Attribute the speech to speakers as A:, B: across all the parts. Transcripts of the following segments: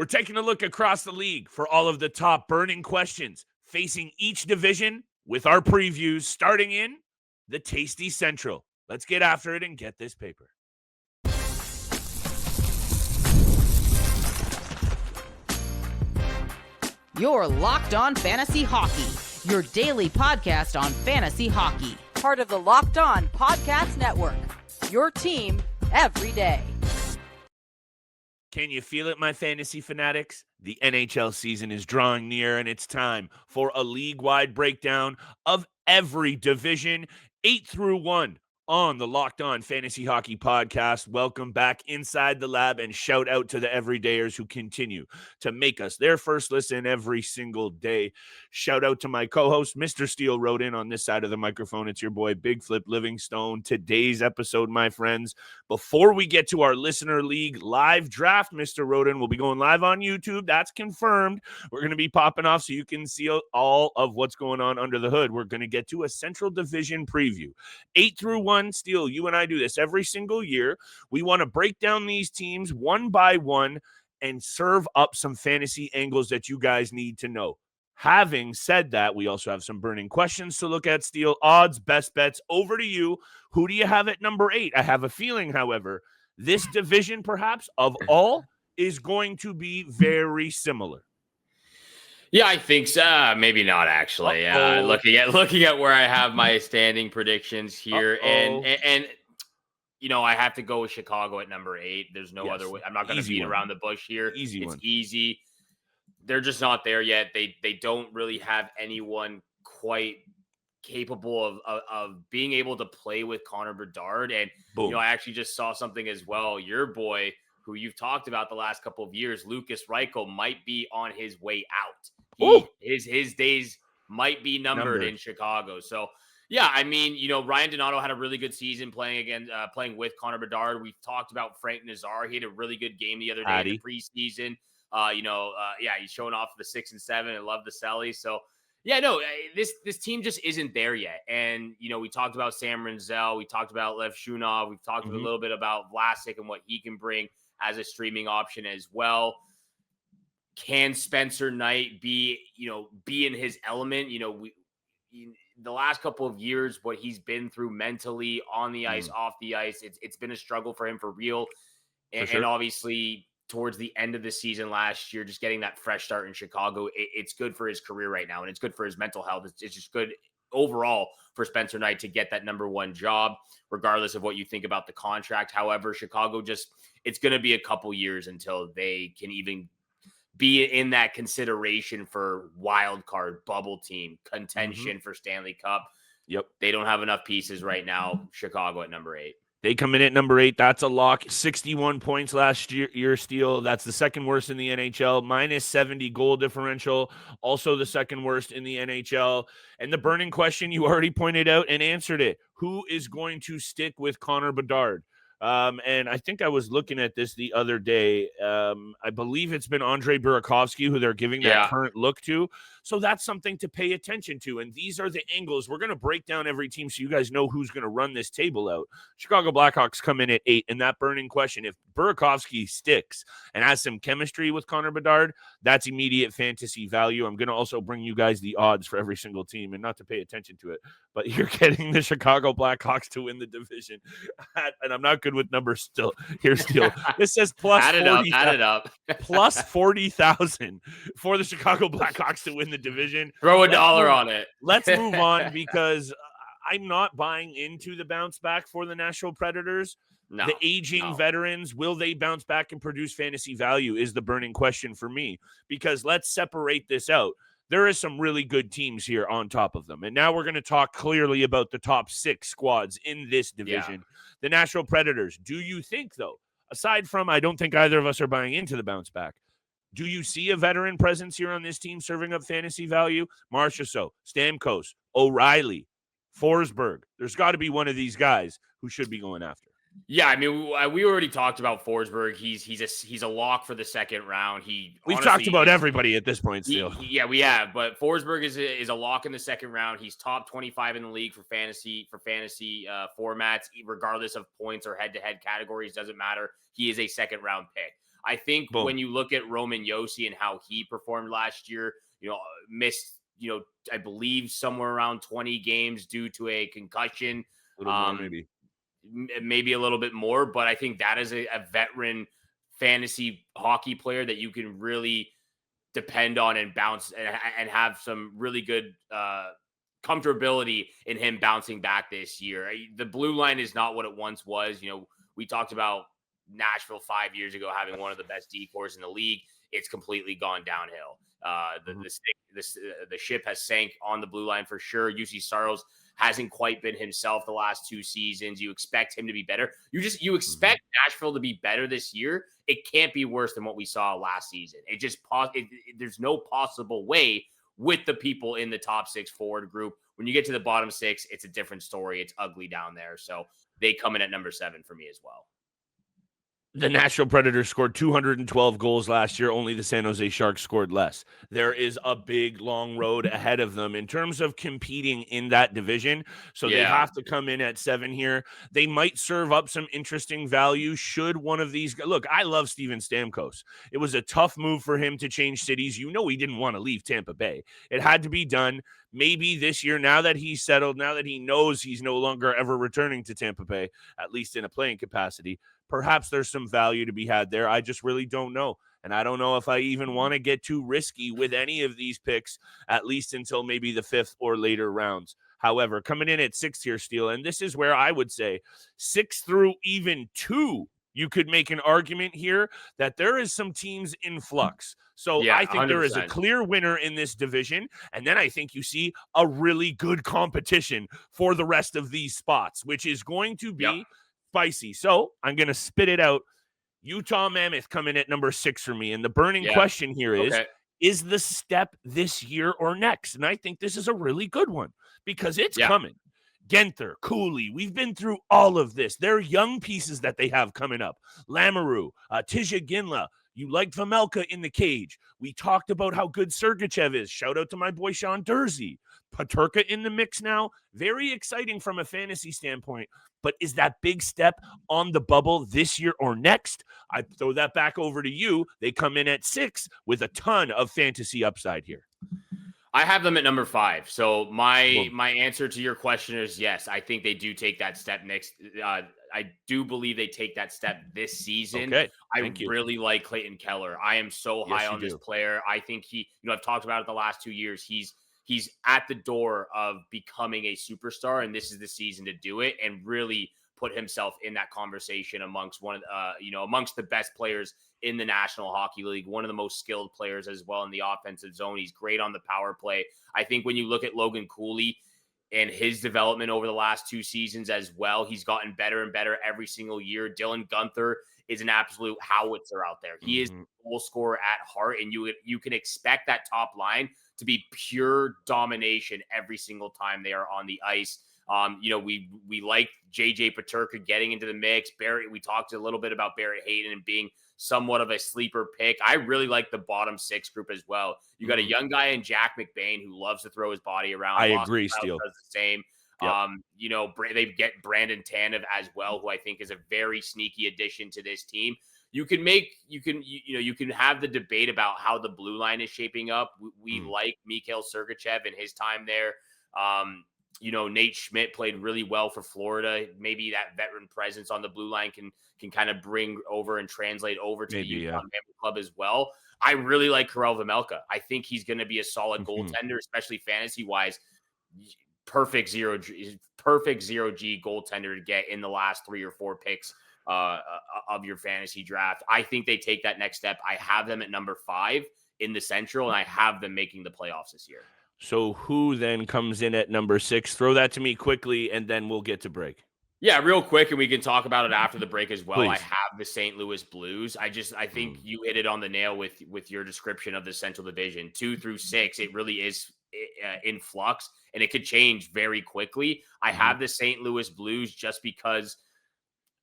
A: We're taking a look across the league for all of the top burning questions facing each division with our previews starting in the Tasty Central. Let's get after it and get this paper.
B: You're Locked On Fantasy Hockey, your daily podcast on fantasy hockey.
C: Part of the Locked On Podcast Network, your team every day.
A: Can you feel it, my fantasy fanatics? The NHL season is drawing near, and it's time for a league-wide breakdown of every division, 8 through 1, on the Locked On Fantasy Hockey Podcast. Welcome back inside the lab, and shout out to the everydayers who continue to make us their first listen every single day. Shout out to my co-host, Mr. Steele Rodin, on this side of the microphone. It's your boy, Big Flip Livingstone. Today's episode, my friends, before we get to our Listener League live draft, Mr. Rodin will be going live on YouTube. That's confirmed. We're going to be popping off so you can see all of what's going on under the hood. We're going to get to a Central Division preview. 8 through 1, Steele, you and I do this every single year. We want to break down these teams one by one and serve up some fantasy angles that you guys need to know. Having said that, we also have some burning questions to look at, Steele. Odds, best bets, over to you. Who do you have at number 8? I have a feeling, however, this division, perhaps, of all, is going to be very similar.
D: Yeah, I think so. Maybe not, actually. Looking at where I have my standing predictions here, and you know, I have to go with Chicago at number 8. There's no other way. I'm not going to beat around the bush here. It's easy. They're just not there yet. They don't really have anyone quite capable of being able to play with Connor Bedard. And
A: Boom.
D: You know, I actually just saw something as well. Your boy, who you've talked about the last couple of years, Lucas Reichel, might be on his way out. His days might be numbered in Chicago. So yeah, I mean, you know, Ryan Donato had a really good season playing with Connor Bedard. We've talked about Frank Nazar. He had a really good game the other day in the preseason. He's showing off the 6 and 7 and love the Selly. So yeah, no, this team just isn't there yet. And, you know, we talked about Sam Renzel. We talked about Lev Shunov. We've talked a little bit about Vlasic and what he can bring as a streaming option as well. Can Spencer Knight be in his element? You know, the last couple of years, what he's been through mentally on the ice, off the ice, it's been a struggle for him for real. And obviously towards the end of the season last year, just getting that fresh start in Chicago, it's good for his career right now. And it's good for his mental health. It's just good overall for Spencer Knight to get that number 1 job, regardless of what you think about the contract. However, Chicago it's going to be a couple years until they can even be in that consideration for wild card, bubble team, contention for Stanley Cup.
A: Yep. They
D: don't have enough pieces right now. Chicago at number 8.
A: They come in at number 8. That's a lock. 61 points last year, Steele. That's the second worst in the NHL. Minus 70 goal differential. Also the second worst in the NHL. And the burning question, you already pointed out and answered it. Who is going to stick with Connor Bedard? And I think I was looking at this the other day. I believe it's been Andre Burakovsky who they're giving that current look to. So that's something to pay attention to. And these are the angles. We're going to break down every team so you guys know who's going to run this table out. Chicago Blackhawks come in at 8. And that burning question, if Burakovsky sticks and has some chemistry with Connor Bedard, that's immediate fantasy value. I'm going to also bring you guys the odds for every single team, and not to pay attention to it, but you're getting the Chicago Blackhawks to win the division. And I'm not good with numbers still. Here's Steele. This says plus 40,000.
D: Add it up.
A: Plus 40,000 for the Chicago Blackhawks to win the division.
D: Throw a dollar on it.
A: Let's move on, because I'm not buying into the bounce back for the Nashville Predators. The aging veterans, will they bounce back and produce fantasy value is the burning question for me, because let's separate this out. There is some really good teams here on top of them. And now we're going to talk clearly about the top 6 squads in this division. Yeah. The Nashville Predators. Do you think, though, aside from I don't think either of us are buying into the bounce back, do you see a veteran presence here on this team serving up fantasy value? Marchessault, Stamkos, O'Reilly, Forsberg. There's got to be one of these guys who should be going after.
D: Yeah, I mean, we already talked about Forsberg. He's a lock for the second round.
A: We've talked about everybody at this point still.
D: Yeah, we have. But Forsberg is a lock in the second round. He's top 25 in the league for fantasy formats, regardless of points or head-to-head categories. Doesn't matter. He is a second round pick. I think
A: Boom.
D: when you look at Roman Josi and how he performed last year, missed, I believe somewhere around 20 games due to a concussion.
A: A little more, maybe.
D: Maybe a little bit more, but I think that is a veteran fantasy hockey player that you can really depend on and bounce and have some really good comfortability in him bouncing back this year. The blue line is not what it once was. We talked about Nashville 5 years ago having one of the best decors in the league. It's completely gone downhill. The ship has sank on the blue line for sure. UC Saros hasn't quite been himself the last 2 seasons. You expect him to be better. You expect Nashville to be better this year. It can't be worse than what we saw last season. There's no possible way with the people in the top 6 forward group. When you get to the bottom 6, it's a different story. It's ugly down there. So they come in at number 7 for me as well.
A: The Nashville Predators scored 212 goals last year. Only the San Jose Sharks scored less. There is a big, long road ahead of them in terms of competing in that division. So they have to come in at 7 here. They might serve up some interesting value should one of these. Look, I love Steven Stamkos. It was a tough move for him to change cities. He didn't want to leave Tampa Bay. It had to be done. Maybe this year, now that he's settled, now that he knows he's no longer ever returning to Tampa Bay, at least in a playing capacity, perhaps there's some value to be had there. I just really don't know. And I don't know if I even want to get too risky with any of these picks, at least until maybe the 5th or later rounds. However, coming in at 6 here, Steele, and this is where I would say 6 through even 2, you could make an argument here that there is some teams in flux. So I think 100%. There is a clear winner in this division. And then I think you see a really good competition for the rest of these spots, which is going to be spicy. So I'm going to spit it out. Utah Mammoth coming at number 6 for me. And the burning question here is the step this year or next? And I think this is a really good one because it's coming. Genther, Cooley, we've been through all of this. They're young pieces that they have coming up. Lamoureux, Tija Ginla. You liked Vamelka in the cage. We talked about how good Sergachev is. Shout out to my boy Sean Dursey. Paterka in the mix now. Very exciting from a fantasy standpoint. But is that big step on the bubble this year or next? I throw that back over to you. They come in at 6 with a ton of fantasy upside here.
D: I have them at number 5. So my answer to your question is yes. I think they do take that step next. I do believe they take that step this season.
A: Okay.
D: I really like Clayton Keller. I am so high on this player. I think I've talked about it the last 2 years. He's at the door of becoming a superstar, and this is the season to do it and really put himself in that conversation amongst amongst the best players in the National Hockey League, one of the most skilled players as well in the offensive zone. He's great on the power play. I think when you look at Logan Cooley and his development over the last 2 seasons as well, he's gotten better and better every single year. Dylan Guenther is an absolute howitzer out there. He is a goal scorer at heart, and you can expect that top line to be pure domination every single time they are on the ice. We like JJ Paterka getting into the mix. We talked a little bit about Barrett Hayton and being somewhat of a sleeper pick. I really like the bottom 6 group as well. You got a young guy in Jack McBain who loves to throw his body around.
A: I agree, Steele.
D: Does the same. Yep. They get Brandon Tanev as well, who I think is a very sneaky addition to this team. You can have the debate about how the blue line is shaping up. We like Mikhail Sergachev and his time there. Nate Schmidt played really well for Florida. Maybe that veteran presence on the blue line can kind of bring over and translate over to the Utah Mammoth Club as well. I really like Karel Vamelka. I think he's going to be a solid goaltender, especially fantasy-wise. Perfect zero G goaltender to get in the last 3 or 4 picks of your fantasy draft. I think they take that next step. I have them at number 5 in the Central, and I have them making the playoffs this year.
A: So who then comes in at number 6? Throw that to me quickly, and then we'll get to break.
D: Yeah, real quick, and we can talk about it after the break as well.
A: Please.
D: I have the St. Louis Blues. I think you hit it on the nail with your description of the Central Division. 2 through 6, it really is in flux, and it could change very quickly. I have the St. Louis Blues just because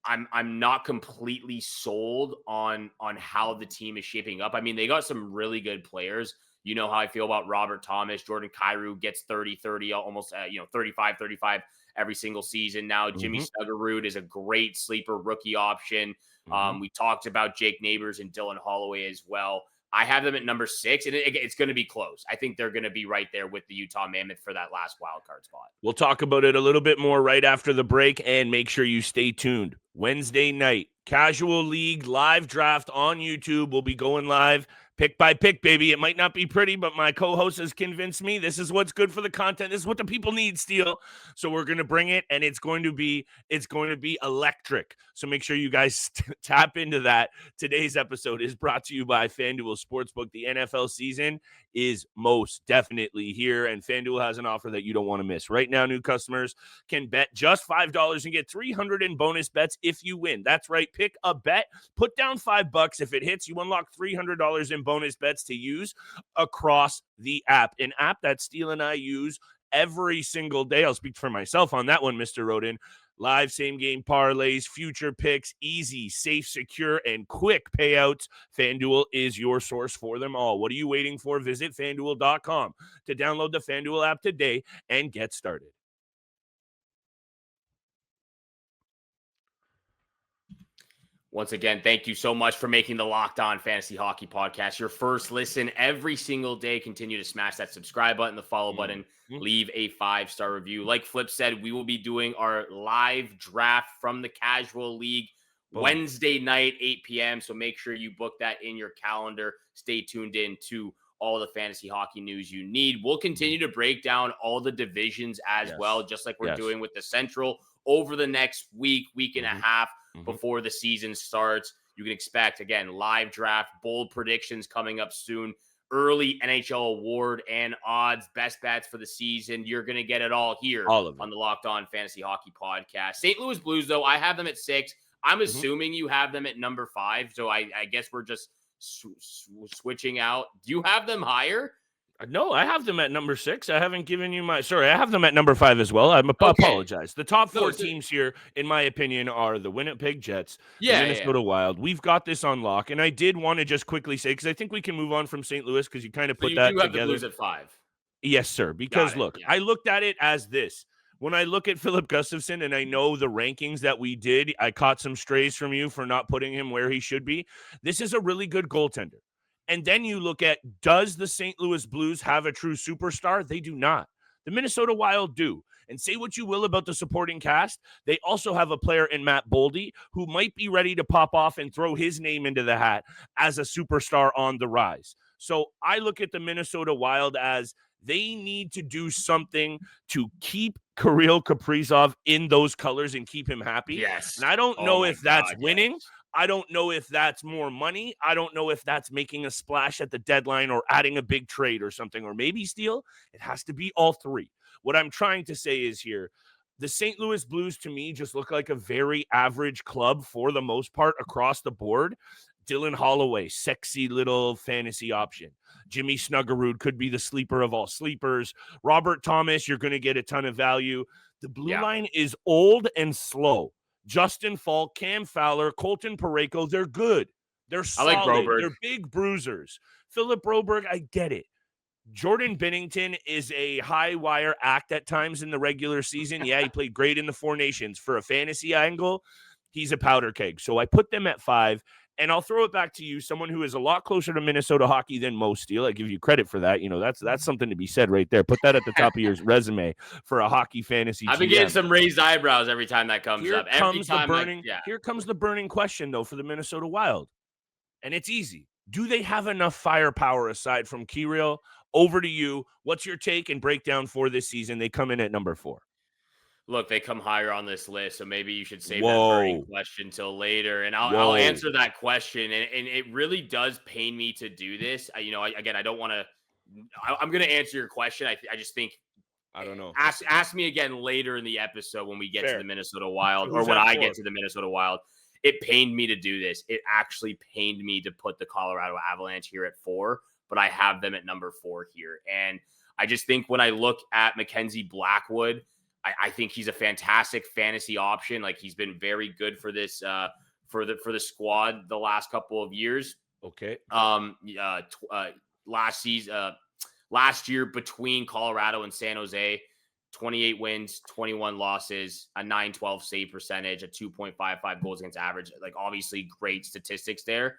D: I'm not completely sold on how the team is shaping up. I mean, they got some really good players. You know how I feel about Robert Thomas. Jordan Kyrou gets 30, almost 35 every single season. Now, Jimmy Snuggerud is a great sleeper rookie option. We talked about Jake Neighbors and Dylan Holloway as well. I have them at number 6, and it's going to be close. I think they're going to be right there with the Utah Mammoth for that last wild card spot.
A: We'll talk about it a little bit more right after the break, and make sure you stay tuned. Wednesday night, Casual League live draft on YouTube. We'll be going live pick by pick, baby. It might not be pretty, but my co-host has convinced me this is what's good for the content. This is what the people need, Steele. So we're going to bring it, and it's going to be electric. So make sure you guys tap into that. Today's episode is brought to you by FanDuel Sportsbook. The NFL season is most definitely here, and FanDuel has an offer that you don't want to miss. Right now, new customers can bet just $5 and get $300 in bonus bets if you win. That's right. Pick a bet, put down $5. If it hits, you unlock $300 in bonus bets to use across the app. An app that Steele and I use every single day. I'll speak for myself on that one, Mr. Rodin. Live same-game parlays, future picks, easy, safe, secure, and quick payouts. FanDuel is your source for them all. What are you waiting for? Visit FanDuel.com to download the FanDuel app today and get started.
D: Once again, thank you so much for making the Locked On Fantasy Hockey Podcast your first listen every single day. Continue to smash that subscribe button, the follow button, leave a 5-star review. Like Flip said, we will be doing our live draft from the Casual League Wednesday night, 8 p.m. So make sure you book that in your calendar. Stay tuned in to all the fantasy hockey news you need. We'll continue to break down all the divisions as well, just like we're doing with the Central over the next week and a half. Before the season starts. You can expect, again, live draft, bold predictions coming up soon, early NHL award and odds, best bets for the season. You're going to get it all here on the Locked On Fantasy Hockey Podcast. St. Louis Blues, though, I have them at 6. I'm assuming you have them at number 5, so I guess we're just switching out. Do you have them higher?
A: No, I have them at number 6. I haven't given you my... Sorry, I have them at number 5 as well. I apologize. The top 4 teams here, in my opinion, are the Winnipeg Jets, the Minnesota Wild. We've got this on lock, and I did want to just quickly say, because I think we can move on from St. Louis, because you kind of put that together. You do have the
D: Blues at 5.
A: Yes, sir. Because, look, I looked at it as this. When I look at Filip Gustafsson, and I know the rankings that we did, I caught some strays from you for not putting him where he should be. This is a really good goaltender. And then you look at, does the St. Louis Blues have a true superstar? They do not. The Minnesota Wild do. And say what you will about the supporting cast, they also have a player in Matt Boldy who might be ready to pop off and throw his name into the hat as a superstar on the rise. So I look at the Minnesota Wild as they need to do something to keep Kirill Kaprizov in those colors and keep him happy.
D: Yes.
A: And I don't know if that's winning. Yes. I don't know if that's more money. I don't know if that's making a splash at the deadline or adding a big trade or something, or maybe Steele. It has to be all three. What I'm trying to say is here, the St. Louis Blues to me just look like a very average club for the most part across the board. Dylan Holloway, sexy little fantasy option. Jimmy Snuggerud could be the sleeper of all sleepers. Robert Thomas, you're going to get a ton of value. The blue line is old and slow. Justin Falk, Cam Fowler, Colton Parayko, they're good. They're solid. I like Broberg. They're big bruisers. Philip Broberg, I get it. Jordan Binnington is a high wire act at times in the regular season. Yeah, he played great in the Four Nations. For a fantasy angle, he's a powder keg. So I put them at 5, and I'll throw it back to you, someone who is a lot closer to Minnesota hockey than most, Steele. I give you credit for that. You know, that's something to be said right there. Put that at the top of your resume for a hockey fantasy
D: I've been getting some raised eyebrows every time that comes up.
A: Here comes the burning question, though, for the Minnesota Wild. And it's easy. Do they have enough firepower aside from Kirill? Over to you. What's your take and breakdown for this season? They come in at number 4.
D: Look, they come higher on this list, so maybe you should save that burning question till later. And I'll answer that question. And it really does pain me to do this. I don't want to. I'm going to answer your question. I just think.
A: I don't know.
D: Ask me again later in the episode when we get to the Minnesota Wild, or when I get to the Minnesota Wild. It pained me to do this. It actually pained me to put the Colorado Avalanche here at 4, but I have them at number 4 here. And I just think when I look at Mackenzie Blackwood, I think he's a fantastic fantasy option. Like, he's been very good for this for the squad the last couple of years.
A: Okay.
D: Last year between Colorado and San Jose, 28 wins, 21 losses, a 912 save percentage, a 2.55 goals against average. Like, obviously great statistics there.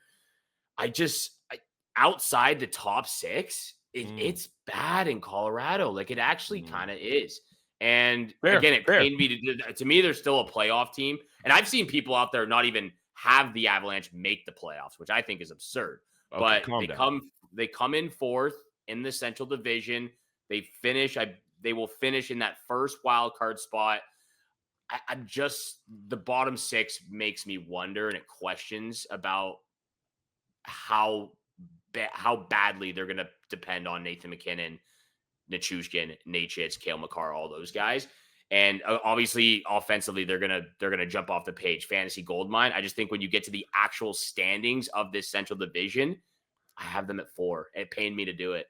D: Outside the top six, it's bad in Colorado. Like, it actually kind of is. And again, it pained me to me, they're still a playoff team. And I've seen people out there not even have the Avalanche make the playoffs, which I think is absurd.
A: Okay,
D: but they come in fourth in the Central Division. They will finish in that first wild card spot. I'm just, the bottom six makes me wonder, and it questions about how badly they're going to depend on Nathan MacKinnon, Nichushkin, Necas, Cale Makar, all those guys. And obviously, offensively, they're gonna jump off the page. Fantasy goldmine. I just think when you get to the actual standings of this Central Division, I have them at 4. It pained me to do it.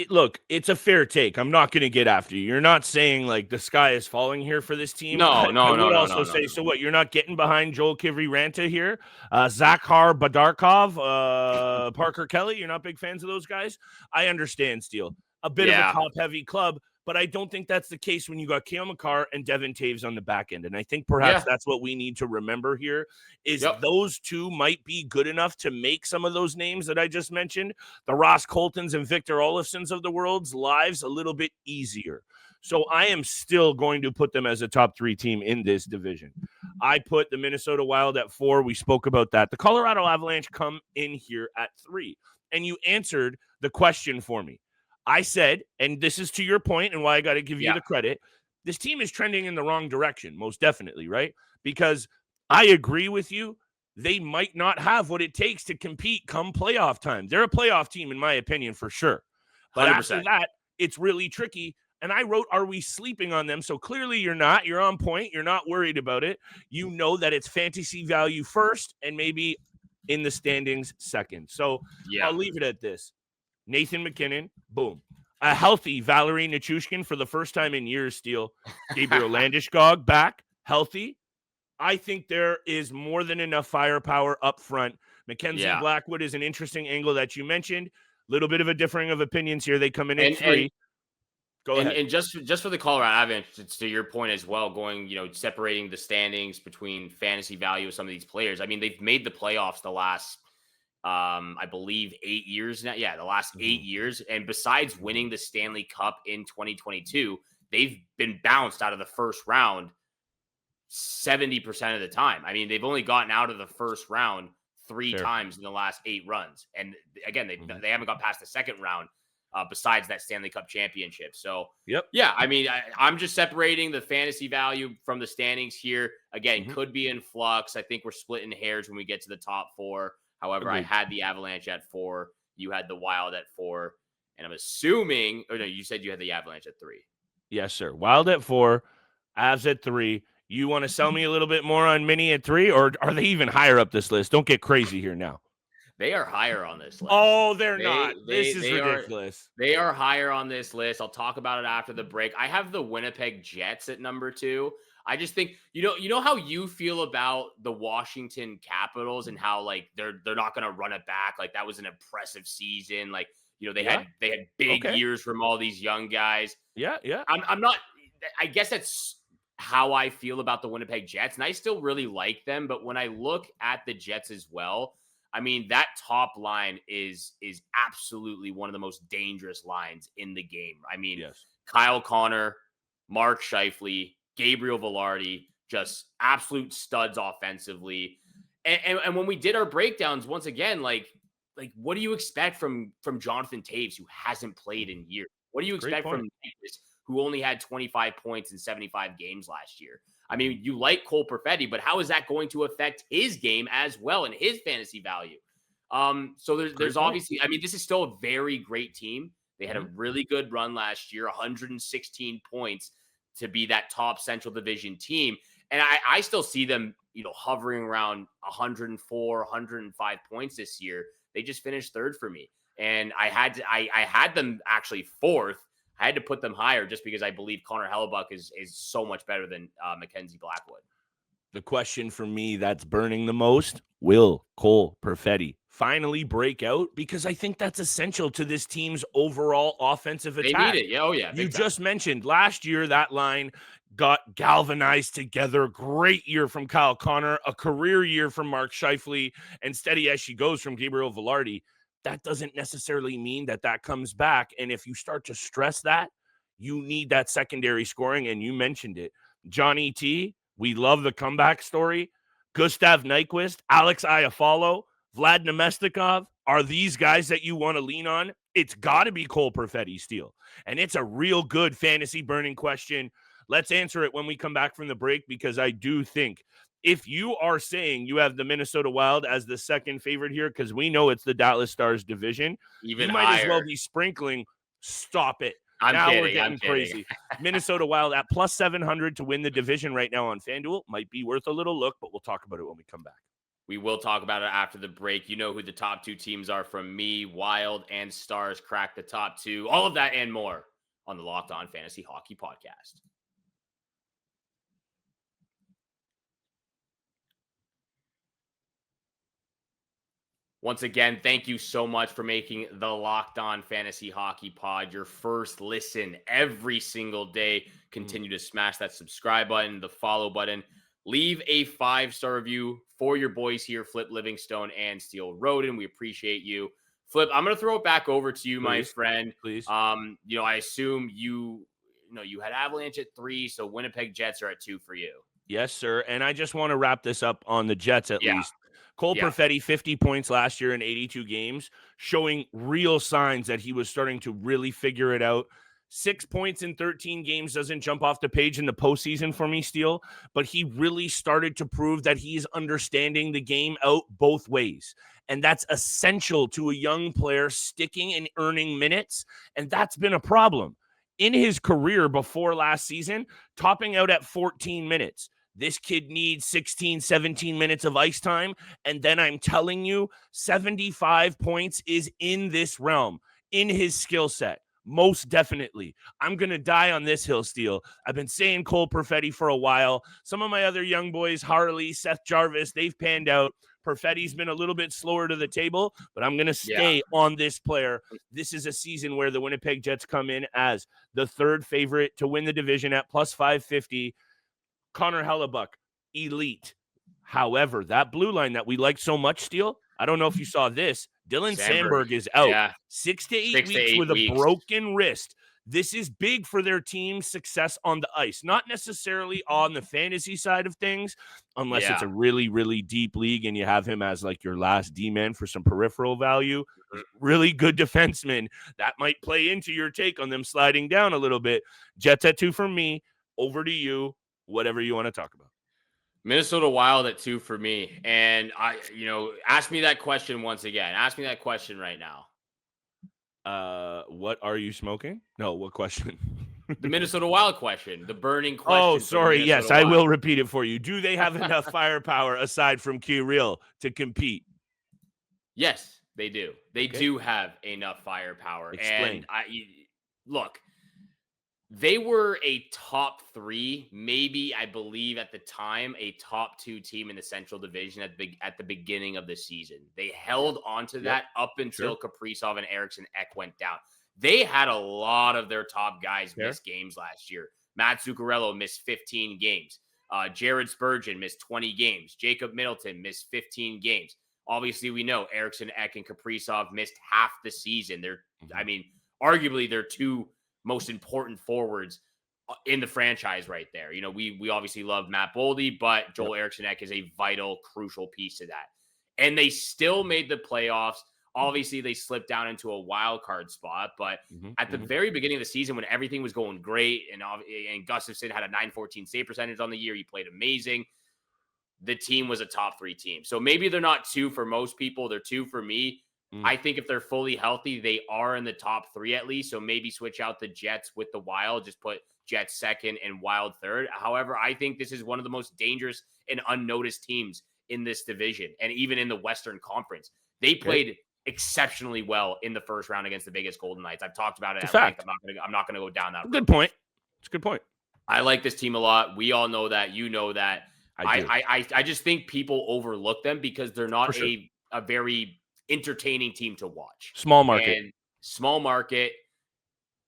A: Look, it's a fair take. I'm not going to get after you. You're not saying like the sky is falling here for this team. I would also say, so what? You're not getting behind Joel Kivrey-Ranta here, Zakhar Badarkov, Parker Kelly. You're not big fans of those guys. I understand, Steele. A bit of a top-heavy club, but I don't think that's the case when you got Cale Makar and Devin Taves on the back end. And I think perhaps that's what we need to remember here is those two might be good enough to make some of those names that I just mentioned, the Ross Coltons and Victor Olofssons of the world's lives a little bit easier. So I am still going to put them as a top 3 team in this division. I put the Minnesota Wild at 4. We spoke about that. The Colorado Avalanche come in here at 3. And you answered the question for me. I said, and this is to your point and why I got to give you the credit, this team is trending in the wrong direction, most definitely, right? Because I agree with you. They might not have what it takes to compete come playoff time. They're a playoff team, in my opinion, for sure. But 100%. After that, it's really tricky. And I wrote, are we sleeping on them? So clearly you're not. You're on point. You're not worried about it. You know that it's fantasy value first and maybe in the standings second. So I'll leave it at this. Nathan MacKinnon, boom. A healthy Valeri Nichushkin for the first time in years, Steele. Gabriel Landeskog back, healthy. I think there is more than enough firepower up front. Mackenzie Blackwood is an interesting angle that you mentioned. A little bit of a differing of opinions here. They come in at 3. Go ahead.
D: And just for the Colorado Avalanche, to your point as well, going, separating the standings between fantasy value of some of these players. I mean, they've made the playoffs the last I believe 8 years now. Yeah, the last 8 years. And besides winning the Stanley Cup in 2022, they've been bounced out of the first round 70% of the time. I mean, they've only gotten out of the first round 3 times in the last 8 runs. And again, they haven't got past the second round besides that Stanley Cup championship. So, I mean, I'm just separating the fantasy value from the standings here. Again, could be in flux. I think we're splitting hairs when we get to the top 4. However, I had the Avalanche at 4. You had the Wild at 4. And I'm assuming, or no, you said you had the Avalanche at 3.
A: Yes, sir. Wild at 4, Avs at 3. You want to sell me a little bit more on Mini at 3, or are they even higher up this list? Don't get crazy here now.
D: They are higher on this list.
A: Oh, they're not. This is ridiculous.
D: They are higher on this list. I'll talk about it after the break. I have the Winnipeg Jets at number 2. I just think, you know how you feel about the Washington Capitals and how like they're not going to run it back. Like that was an impressive season. Like, they had big years from all these young guys.
A: Yeah.
D: I'm not, I guess that's how I feel about the Winnipeg Jets. And I still really like them. But when I look at the Jets as well, I mean, that top line is absolutely one of the most dangerous lines in the game. I mean, Kyle Connor, Mark Scheifele, Gabriel Velarde, just absolute studs offensively. And when we did our breakdowns, once again, like what do you expect from Jonathan Taves, who hasn't played in years? What do you expect from Davis, who only had 25 points in 75 games last year? I mean, you like Cole Perfetti, but how is that going to affect his game as well and his fantasy value? So there's obviously, I mean, this is still a very great team. They had a really good run last year, 116 points to be that top Central Division team. And I still see them, hovering around 104, 105 points this year. They just finished 3rd for me. And I had them actually 4th. I had to put them higher just because I believe Connor Hellebuck is so much better than Mackenzie Blackwood.
A: The question for me that's burning the most, will Cole Perfetti finally break out? Because I think that's essential to this team's overall offensive
D: They need
A: attack.
D: it. Yeah, oh yeah.
A: You
D: Big time.
A: just mentioned last year that line got galvanized together. Great year from Kyle Connor, a career year from Mark Scheifele, and steady as she goes from Gabriel Velarde. That doesn't necessarily mean that comes back. And if you start to stress that, you need that secondary scoring. And you mentioned it. Johnny T, we love the comeback story. Gustav Nyquist, Alex Iafallo, Vlad Nemestikov, are these guys that you want to lean on? It's got to be Cole Perfetti, Steele. And it's a real good fantasy burning question. Let's answer it when we come back from the break, because I do think if you are saying you have the Minnesota Wild as the second favorite here, because we know it's the Dallas Stars division,
D: Even
A: you might
D: higher.
A: as well be sprinkling. Stop it.
D: I'm
A: Now
D: kidding.
A: we're getting
D: I'm kidding.
A: crazy. Minnesota Wild at plus 700 to win the division right now on FanDuel. Might be worth a little look, but we'll talk about it when we come back.
D: We will talk about it after the break. You know who the top two teams are from me. Wild and Stars crack the top two. All of that and more on the Locked On Fantasy Hockey Podcast. Once again, thank you so much for making the Locked On Fantasy Hockey Pod your first listen every single day. Continue to smash that subscribe button, the follow button. Leave a 5-star review for your boys here, Filip Livingstone and Steele Rodin. We appreciate you. Flip, I'm going to throw it back over to you, my friend.
A: Please.
D: I assume you had Avalanche at 3, so Winnipeg Jets are at 2 for you.
A: Yes, sir. And I just want to wrap this up on the Jets at least. Cole
D: Yeah.
A: Perfetti, 50 points last year in 82 games, showing real signs that he was starting to really figure it out. 6 points in 13 games doesn't jump off the page in the postseason for me, Steele, but he really started to prove that he's understanding the game out both ways. And that's essential to a young player sticking and earning minutes. And that's been a problem in his career before last season, topping out at 14 minutes. This kid needs 16, 17 minutes of ice time. And then I'm telling you, 75 points is in this realm, in his skill set. Most definitely. I'm going to die on this hill, Steele. I've been saying Cole Perfetti for a while. Some of my other young boys, Harley, Seth Jarvis, they've panned out. Perfetti's been a little bit slower to the table, but I'm going to stay on this player. This is a season where the Winnipeg Jets come in as the third favorite to win the division at plus 550. Connor Hellebuck, elite. However, that blue line that we like so much, Steele, I don't know if you saw this. Dylan Sandberg is out 6 to 8 weeks with a broken wrist. This is big for their team's success on the ice, not necessarily on the fantasy side of things, unless it's a really, really deep league and you have him as like your last D-man for some peripheral value. Really good defenseman. That might play into your take on them sliding down a little bit. Jets at 2 from me. Over to you. Whatever you want to talk about.
D: Minnesota Wild at 2 for me. And ask me that question once again. Ask me that question right now.
A: What are you smoking? No, what question?
D: The Minnesota Wild question, the burning question.
A: Oh, sorry. Yes, I will repeat it for you. Do they have enough firepower aside from Kirill to compete?
D: Yes, they do. They do have enough firepower.
A: Explain.
D: And look, they were a top 3, maybe I believe at the time, a top 2 team in the Central Division at the beginning of the season. They held onto that up until Kaprizov and Eriksson Ek went down. They had a lot of their top guys miss games last year. Matt Zuccarello missed 15 games. Jared Spurgeon missed 20 games. Jacob Middleton missed 15 games. Obviously, we know Eriksson Ek and Kaprizov missed half the season. Arguably, they're 2 most important forwards in the franchise right there. We obviously love Matt Boldy, but Joel Eriksson Ek is a vital, crucial piece to that. And they still made the playoffs. Obviously, they slipped down into a wild card spot, but at the very beginning of the season when everything was going great and Gustafsson had a .914 save percentage on the year, he played amazing. The team was a top 3 team. So maybe they're not 2 for most people. They're 2 for me. I think if they're fully healthy, they are in the top 3 at least. So maybe switch out the Jets with the Wild, just put Jets second and Wild third. However, I think this is one of the most dangerous and unnoticed teams in this division and even in the Western Conference. They played exceptionally well in the first round against the Vegas Golden Knights. I've talked about it at length. I'm not going to go down that road.
A: Good point. It's a good point.
D: I like this team a lot. We all know that. You know that.
A: I do.
D: I just think people overlook them because they're
A: For
D: not
A: sure.
D: a very entertaining team to watch.
A: Small market.
D: And small market,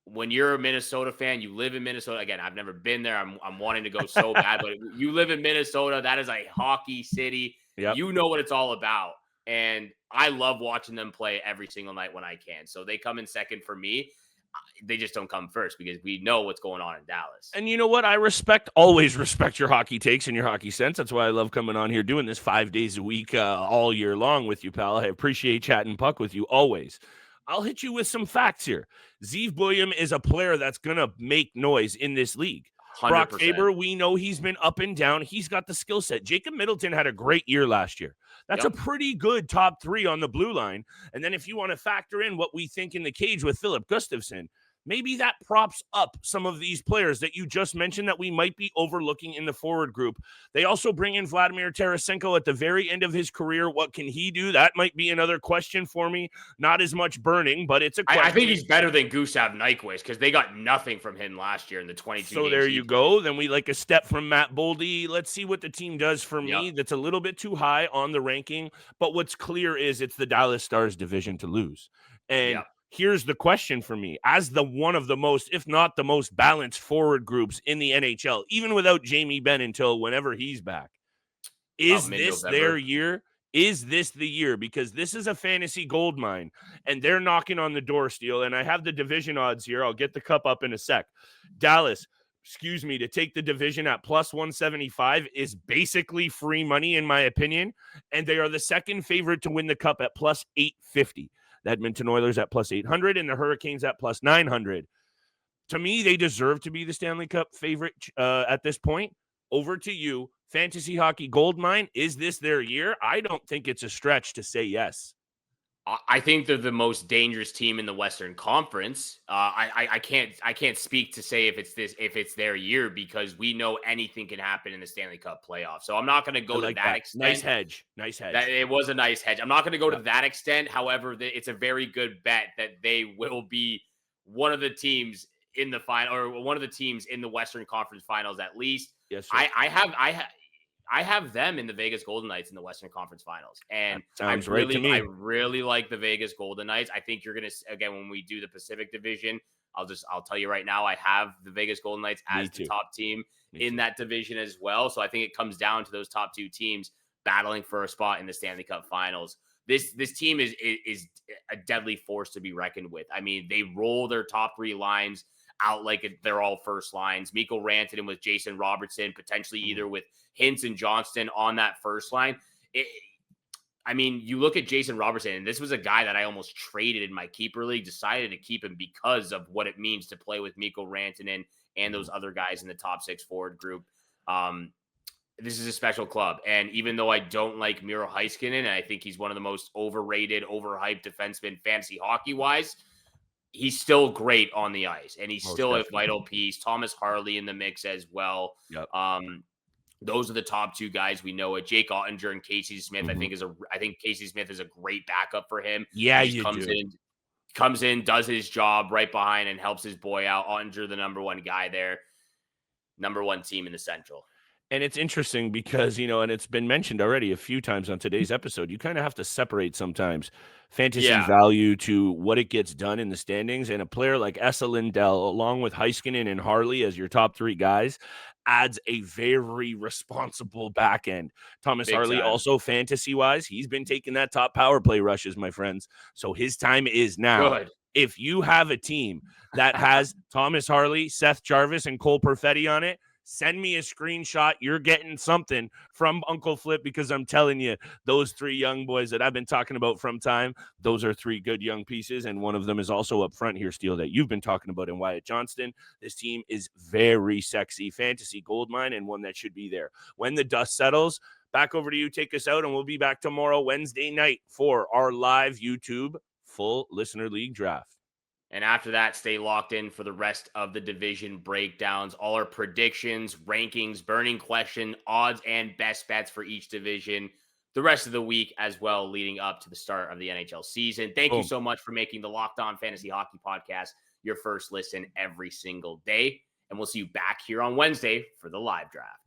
D: when you're a Minnesota fan, you live in Minnesota. Again, I've never been there. I'm wanting to go so bad, but you live in Minnesota. That is a hockey city.
A: Yep.
D: You know what it's all about. And I love watching them play every single night when I can. So they come in second for me. They just don't come first because we know what's going on in Dallas.
A: And you know what? I always respect your hockey takes and your hockey sense. That's why I love coming on here doing this 5 days a week, all year long with you, pal. I appreciate chatting puck with you always. I'll hit you with some facts here. Zeev Buium is a player that's going to make noise in this league.
D: 100%.
A: Brock Faber, we know he's been up and down. He's got the skill set. Jacob Middleton had a great year last year. That's a pretty good top 3 on the blue line. And then if you want to factor in what we think in the cage with Filip Gustafsson, maybe that props up some of these players that you just mentioned that we might be overlooking in the forward group. They also bring in Vladimir Tarasenko at the very end of his career. What can he do? That might be another question for me. Not as much burning, but it's a question.
D: I think he's better than Gustav Nyquist because they got nothing from him last year in the 22
A: So there you go. Then we like a step from Matt Boldy. Let's see what the team does for me. That's a little bit too high on the ranking. But what's clear is it's the Dallas Stars division to lose. And here's the question for me. As the one of the most, if not the most balanced forward groups in the NHL, even without Jamie Benn until whenever he's back, is this their year? Is this the year? Because this is a fantasy gold mine, and they're knocking on the door, Steele. And I have the division odds here. I'll get the cup up in a sec. Dallas, to take the division at plus 175 is basically free money, in my opinion. And they are the second favorite to win the cup at plus 850. The Edmonton Oilers at plus 800 and the Hurricanes at plus 900. To me, they deserve to be the Stanley Cup favorite at this point. Over to you. Fantasy Hockey Goldmine, is this their year? I don't think it's a stretch to say yes.
D: I think they're the most dangerous team in the Western Conference. I can't speak to say if it's their year because we know anything can happen in the Stanley Cup playoffs. So I'm not going to go to that extent.
A: Nice hedge.
D: It was a nice hedge. I'm not going to go to that extent. However, it's a very good bet that they will be one of the teams in the final or one of the teams in the Western Conference Finals at least.
A: Yes, sir.
D: I have them in the Vegas Golden Knights in the Western Conference Finals. And I really like the Vegas Golden Knights. I think you're going to, again, when we do the Pacific Division, I'll tell you right now, I have the Vegas Golden Knights as the top team in that division as well. So I think it comes down to those top 2 teams battling for a spot in the Stanley Cup Finals. This team is a deadly force to be reckoned with. I mean, they roll their top 3 lines out like they're all first lines. Mikko Rantanen with Jason Robertson, potentially either with Hintz and Johnston on that first line. You look at Jason Robertson, and this was a guy that I almost traded in my keeper league, decided to keep him because of what it means to play with Mikko Rantanen and those other guys in the top 6 forward group. This is a special club. And even though I don't like Miro Heiskanen, and I think he's one of the most overrated, overhyped defensemen fantasy hockey-wise, he's still great on the ice, and he's still a vital piece. Thomas Harley in the mix as well.
A: Yep.
D: Those are the top 2 guys we know. Jake Ottinger and Casey Smith.
A: Mm-hmm.
D: I think Casey Smith is a great backup for him.
A: Yeah,
D: he comes in, does his job right behind, and helps his boy out. Ottinger, the number 1 guy there, number 1 team in the Central.
A: And it's interesting because, and it's been mentioned already a few times on today's episode, you kind of have to separate sometimes fantasy value to what it gets done in the standings. And a player like Esa Lindell, along with Heiskanen and Harley as your top 3 guys, adds a very responsible back end. Thomas Harley also fantasy-wise, he's been taking that top power play rushes, my friends. So his time is now.
D: Good.
A: If you have a team that has Thomas Harley, Seth Jarvis, and Cole Perfetti on it, send me a screenshot. You're getting something from Uncle Flip because I'm telling you, those 3 young boys that I've been talking about from time, those are 3 good young pieces. And one of them is also up front here, Steele, that you've been talking about in Wyatt Johnston. This team is very sexy fantasy goldmine and one that should be there. When the dust settles, back over to you. Take us out, and we'll be back tomorrow, Wednesday night, for our live YouTube full listener league draft.
D: And after that, stay locked in for the rest of the division breakdowns, all our predictions, rankings, burning question, odds, and best bets for each division the rest of the week as well, leading up to the start of the NHL season. Thank you so much for making the Locked On Fantasy Hockey Podcast your first listen every single day. And we'll see you back here on Wednesday for the live draft.